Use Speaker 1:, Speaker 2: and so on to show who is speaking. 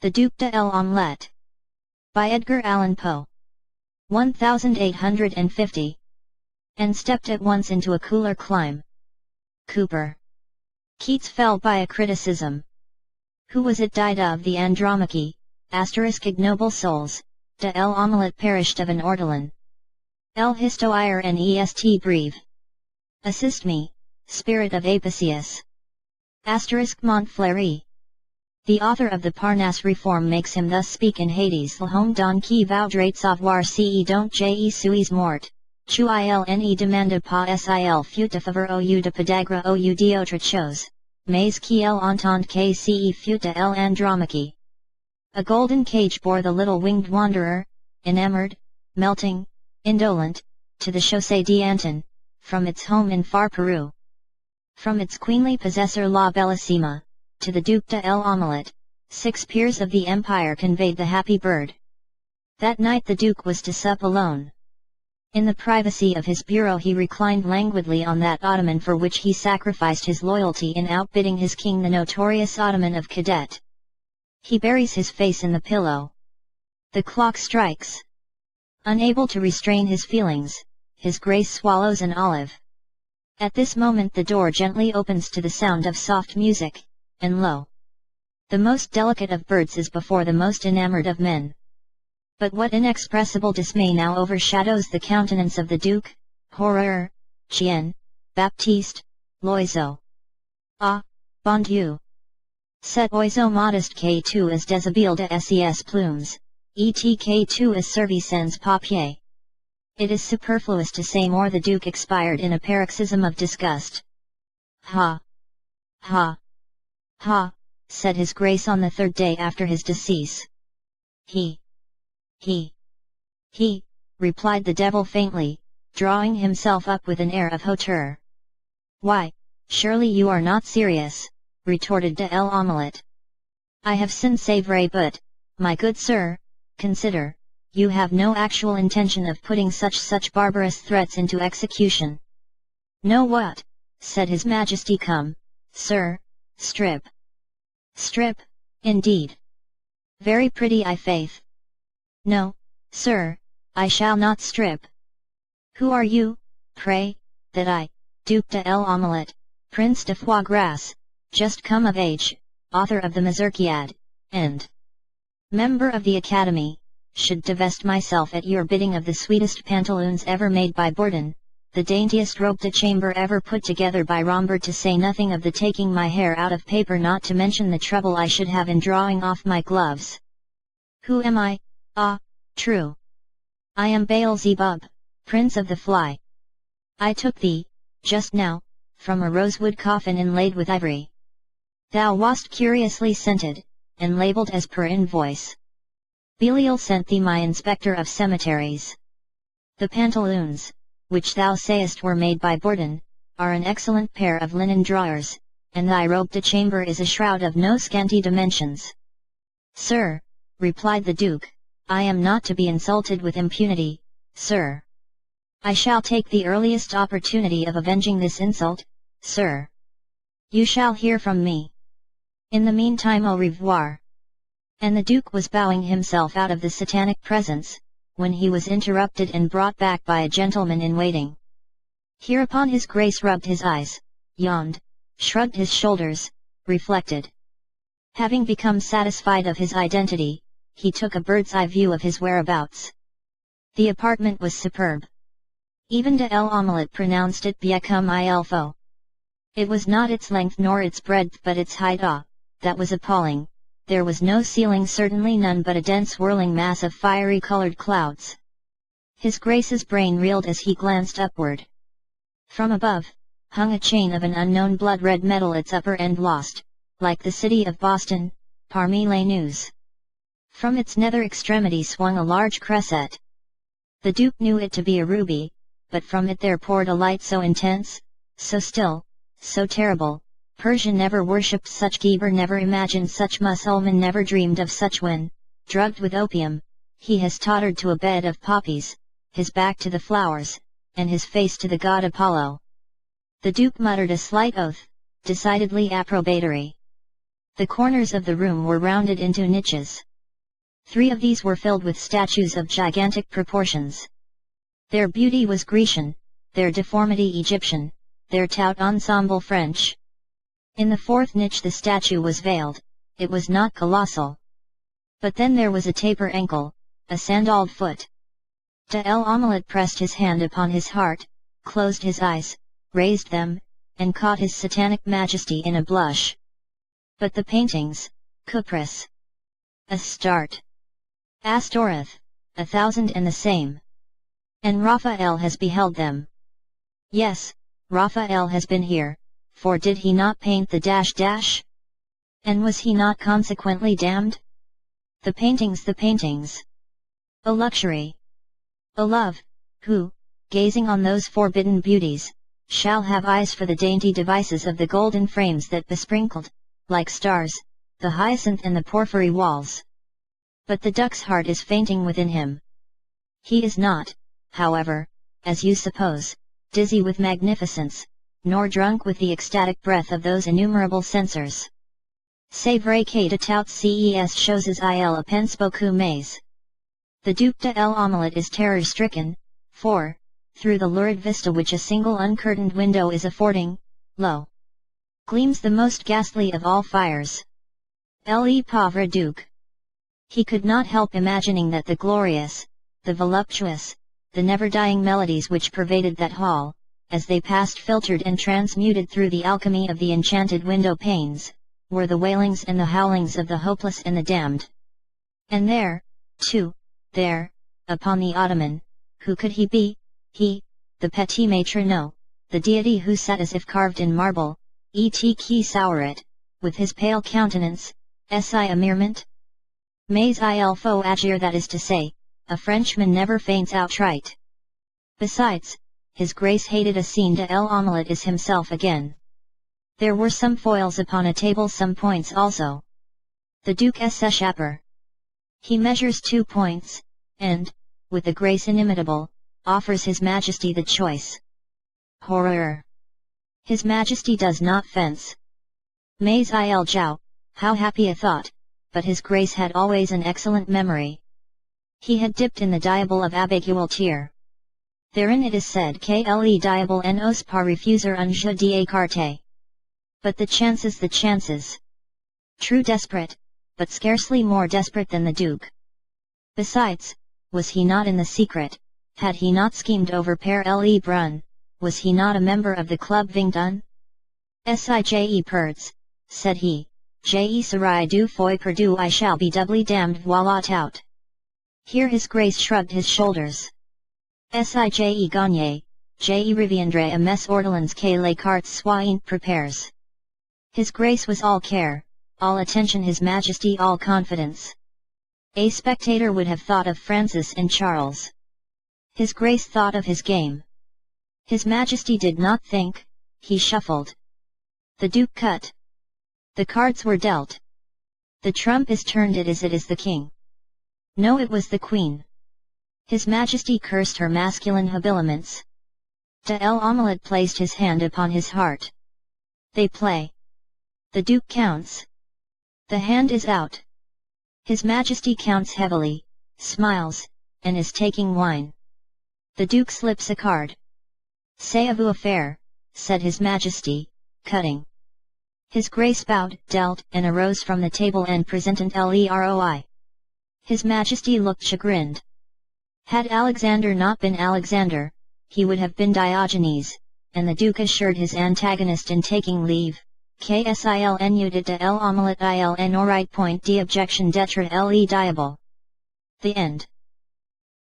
Speaker 1: The Duc de l'Omelette. By Edgar Allan Poe. 1850. And stepped at once into a cooler clime. Cooper. Keats fell by a criticism. Who was it died of the Andromache, ignoble souls, de l'Omelette perished of an ortolan. El histoire nest breve. Assist me, spirit of Apicius. Montfleury. The author of the Parnasse Reform makes him thus speak in Hades: l'homme don qui voudrait savoir si donc je suis mort, tu il ne demande pas s'il fut de faveur ou de pédagre ou d'autre chose, mais qu'il entend que si fut de l'Andromache. A golden cage bore the little winged wanderer, enamored, melting, indolent, to the Chaussée d'Antin, from its home in far Peru. From its queenly possessor La Bellissima, to the Duc de l'Omelette, 6 peers of the empire conveyed the happy bird. That night the Duke was to sup alone. In the privacy of his bureau he reclined languidly on that ottoman for which he sacrificed his loyalty in outbidding his king, the notorious Ottoman of Cadet. He buries his face in the pillow. The clock strikes. Unable to restrain his feelings, his grace swallows an olive. At this moment the door gently opens to the sound of soft music, and lo! The most delicate of birds is before the most enamored of men. But what inexpressible dismay now overshadows the countenance of the Duke? Horreur, Chien, Baptiste, Loiseau. Ah, bon Dieu! Cet oiseau modeste que tu es déshabillé de ses plumes, et que tu es servi sans papier. It is superfluous to say more. The Duke expired in a paroxysm of disgust. Ha! Ha! Ha! Said his grace on the 3rd day after his decease. He, replied the devil faintly, drawing himself up with an air of hauteur. Why, surely you are not serious, retorted de l'Omelette. I have sinned c'est vrai, but, my good sir, consider, you have no actual intention of putting such barbarous threats into execution. No what? Said his majesty. Come, sir, strip. Strip, indeed. Very pretty, I faith. No, sir, I shall not strip. Who are you, pray? That I, Duc de l'Omelette, Prince de Foie Gras, just come of age, author of the Mazurkiad, and member of the Academy, should divest myself at your bidding of the sweetest pantaloons ever made by Bourdon, the daintiest robe de chamber ever put together by Rambert, to say nothing of the taking my hair out of paper, not to mention the trouble I should have in drawing off my gloves. Who am I? Ah, true. I am Beelzebub, Prince of the Fly. I took thee, just now, from a rosewood coffin inlaid with ivory. Thou wast curiously scented, and labelled as per invoice. Belial sent thee my inspector of cemeteries. The pantaloons, which thou sayest were made by Bourdon, are an excellent pair of linen drawers, and thy robe de chamber is a shroud of no scanty dimensions. Sir, replied the Duke, I am not to be insulted with impunity, sir. I shall take the earliest opportunity of avenging this insult, sir. You shall hear from me. In the meantime, au revoir. And the Duke was bowing himself out of the satanic presence, when he was interrupted and brought back by a gentleman in waiting. Hereupon his grace rubbed his eyes, yawned, shrugged his shoulders, reflected. Having become satisfied of his identity, he took a bird's-eye view of his whereabouts. The apartment was superb. Even de l'Omelette pronounced it bien comme il faut. It was not its length nor its breadth, but its height. Ah, that was appalling. There was no ceiling, certainly none, but a dense whirling mass of fiery-colored clouds. His grace's brain reeled as he glanced upward. From above, hung a chain of an unknown blood-red metal, its upper end lost, like the city of Boston, parmi les nues. From its nether extremity swung a large cresset. The Duke knew it to be a ruby, but from it there poured a light so intense, so still, so terrible. Persia never worshipped such, Geber never imagined such, Mussulman never dreamed of such. When, drugged with opium, he has tottered to a bed of poppies, his back to the flowers, and his face to the god Apollo. The Duke muttered a slight oath, decidedly approbatory. The corners of the room were rounded into niches. 3 of these were filled with statues of gigantic proportions. Their beauty was Grecian, their deformity Egyptian, their tout ensemble French. In the 4th niche the statue was veiled, it was not colossal. But then there was a taper ankle, a sandaled foot. De l'Omelette pressed his hand upon his heart, closed his eyes, raised them, and caught his satanic majesty in a blush. But the paintings, Cuprous, Astarte, Astoreth, 1,000 and the same. And Raphael has beheld them. Yes, Raphael has been here, for did he not paint the dash dash? And was he not consequently damned? The paintings, the paintings! O luxury! O love, who, gazing on those forbidden beauties, shall have eyes for the dainty devices of the golden frames that besprinkled, like stars, the hyacinth and the porphyry walls. But the duke's heart is fainting within him. He is not, however, as you suppose, dizzy with magnificence, nor drunk with the ecstatic breath of those innumerable censers. C'est vrai que de toutes ces choses il pense beaucoup mais. The Duc de l'Omelette is terror-stricken, for, through the lurid vista which a single uncurtained window is affording, lo! Gleams the most ghastly of all fires. Le pauvre Duc! He could not help imagining that the glorious, the voluptuous, the never-dying melodies which pervaded that hall, as they passed filtered and transmuted through the alchemy of the enchanted window panes, were the wailings and the howlings of the hopeless and the damned. And there, too, there, upon the ottoman, who could he be? He, the petit maître, no, the deity who sat as if carved in marble, et qui sourit, with his pale countenance, si amirement? Mais il faut agir, that is to say, a Frenchman never faints outright. Besides, his grace hated a scene de l'Omelette is himself again. There were some foils upon a table, some points also. The Duc s'échappe. He measures 2 points, and, with a grace inimitable, offers His Majesty the choice. Horror! His Majesty does not fence. Mais il joue, how happy a thought, but His Grace had always an excellent memory. He had dipped in the diable of Abeguiltier. Therein it is said que le diable n'ose pas refuser un jeu d'écarté. But the chances. True desperate, but scarcely more desperate than the Duke. Besides, was he not in the secret? Had he not schemed over Père Le Brun? Was he not a member of the Club Vington? Sije perds, said he, je serai 2 fois perdu, I shall be doubly damned voilà tout. Here his grace shrugged his shoulders. Sije gagne, je reviendrai à mes ortolans que les cartes soient prépares. His grace was all care, all attention, His Majesty all confidence. A spectator would have thought of Francis and Charles. His grace thought of his game. His Majesty did not think, he shuffled. The Duke cut. The cards were dealt. The trump is turned, it is the king. No, it was the queen. His Majesty cursed her masculine habiliments. De l'Omelette placed his hand upon his heart. They play. The Duke counts. The hand is out. His Majesty counts heavily, smiles, and is taking wine. The Duke slips a card. C'est-vous affaire, said His Majesty, cutting. His Grace bowed, dealt, and arose from the table and presented LEROI. His Majesty looked chagrined. Had Alexander not been Alexander, he would have been Diogenes, and the Duke assured his antagonist in taking leave, KSILNU de l'Omelette il n'aurait point d'objection d'être le diable. The end.